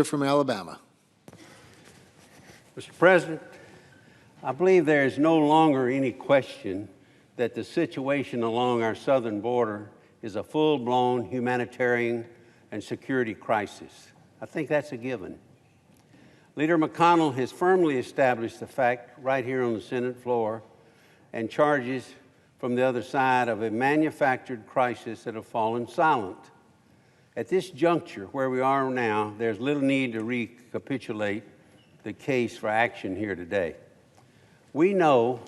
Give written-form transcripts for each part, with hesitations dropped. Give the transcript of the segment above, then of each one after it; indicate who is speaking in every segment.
Speaker 1: From Alabama.
Speaker 2: Mr. President, I believe there is no longer any question that the situation along our southern border is a full-blown humanitarian and security crisis. I think that's a given. Leader McConnell has firmly established the fact right here on the Senate floor and charges from the other side of a manufactured crisis that have fallen silent. At this juncture, where we are now, there's little need to recapitulate the case for action here today. We know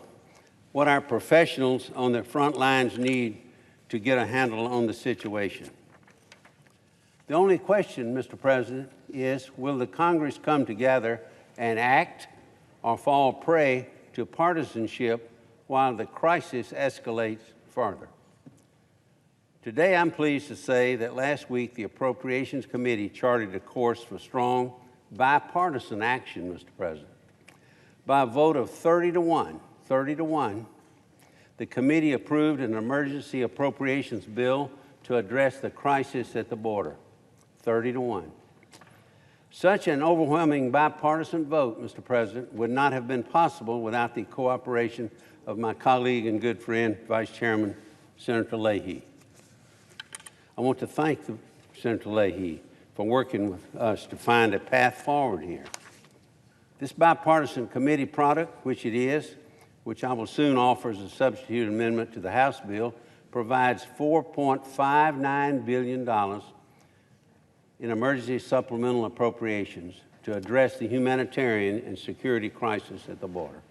Speaker 2: what our professionals on the front lines need to get a handle on the situation. The only question, Mr. President, is will the Congress come together and act or fall prey to partisanship while the crisis escalates further? Today, I'm pleased to say that last week the Appropriations Committee charted a course for strong bipartisan action, Mr. President. By a vote of 30 to 1, the committee approved an emergency appropriations bill to address the crisis at the border. 30 to 1. Such an overwhelming bipartisan vote, Mr. President, would not have been possible without the cooperation of my colleague and good friend, Vice Chairman Senator Leahy. I want to thank Senator Leahy for working with us to find a path forward here. This bipartisan committee product, which it is, which I will soon offer as a substitute amendment to the House bill, provides $4.59 billion in emergency supplemental appropriations to address the humanitarian and security crisis at the border.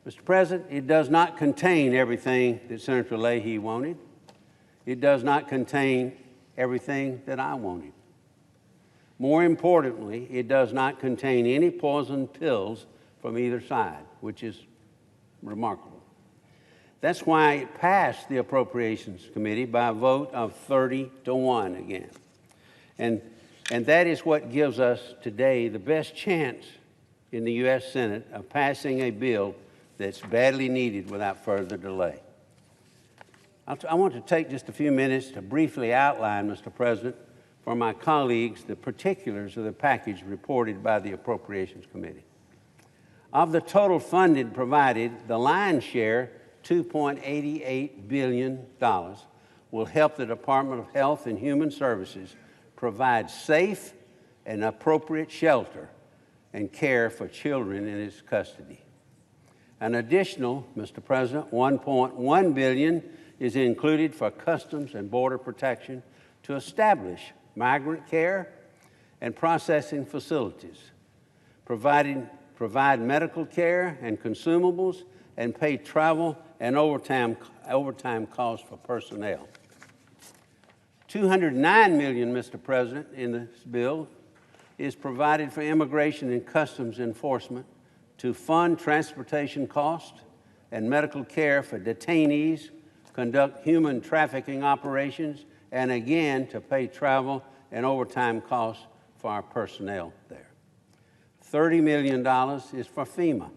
Speaker 2: Mr. President, it does not contain everything that Senator Leahy wanted. It does not contain everything that I wanted. More importantly, it does not contain any poison pills from either side, which is remarkable. That's why it passed the Appropriations Committee by a vote of 30 to 1 again. And that is what gives us today the best chance in the U.S. Senate of passing a bill that's badly needed without further delay. I want to take just a few minutes to briefly outline, Mr. President, for my colleagues, the particulars of the package reported by the Appropriations Committee. Of the total funding provided, the lion's share, $2.88 billion, will help the Department of Health and Human Services provide safe and appropriate shelter and care for children in its custody. An additional, Mr. President, $1.1 billion is included for Customs and Border Protection to establish migrant care and processing facilities, provide medical care and consumables, and pay travel and overtime costs for personnel. $209 million, Mr. President, in this bill is provided for immigration and customs enforcement to fund transportation costs and medical care for detainees, conduct human trafficking operations, and again to pay travel and overtime costs for our personnel there. $30 million is for FEMA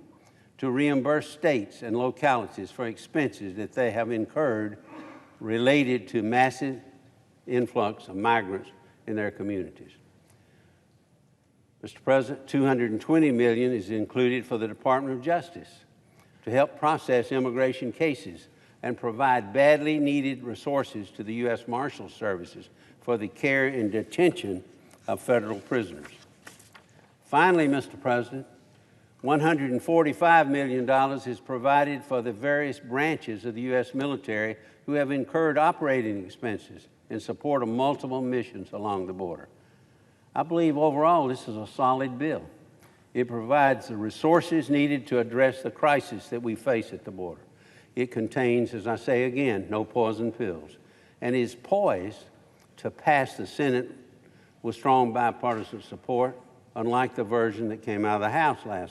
Speaker 2: to reimburse states and localities for expenses that they have incurred related to massive influx of migrants in their communities. Mr. President, $220 million is included for the Department of Justice to help process immigration cases and provide badly needed resources to the U.S. Marshals Services for the care and detention of federal prisoners. Finally, Mr. President, $145 million is provided for the various branches of the U.S. military who have incurred operating expenses in support of multiple missions along the border. I believe overall this is a solid bill. It provides the resources needed to address the crisis that we face at the border. It contains, as I say again, no poison pills, and is poised to pass the Senate with strong bipartisan support, unlike the version that came out of the House last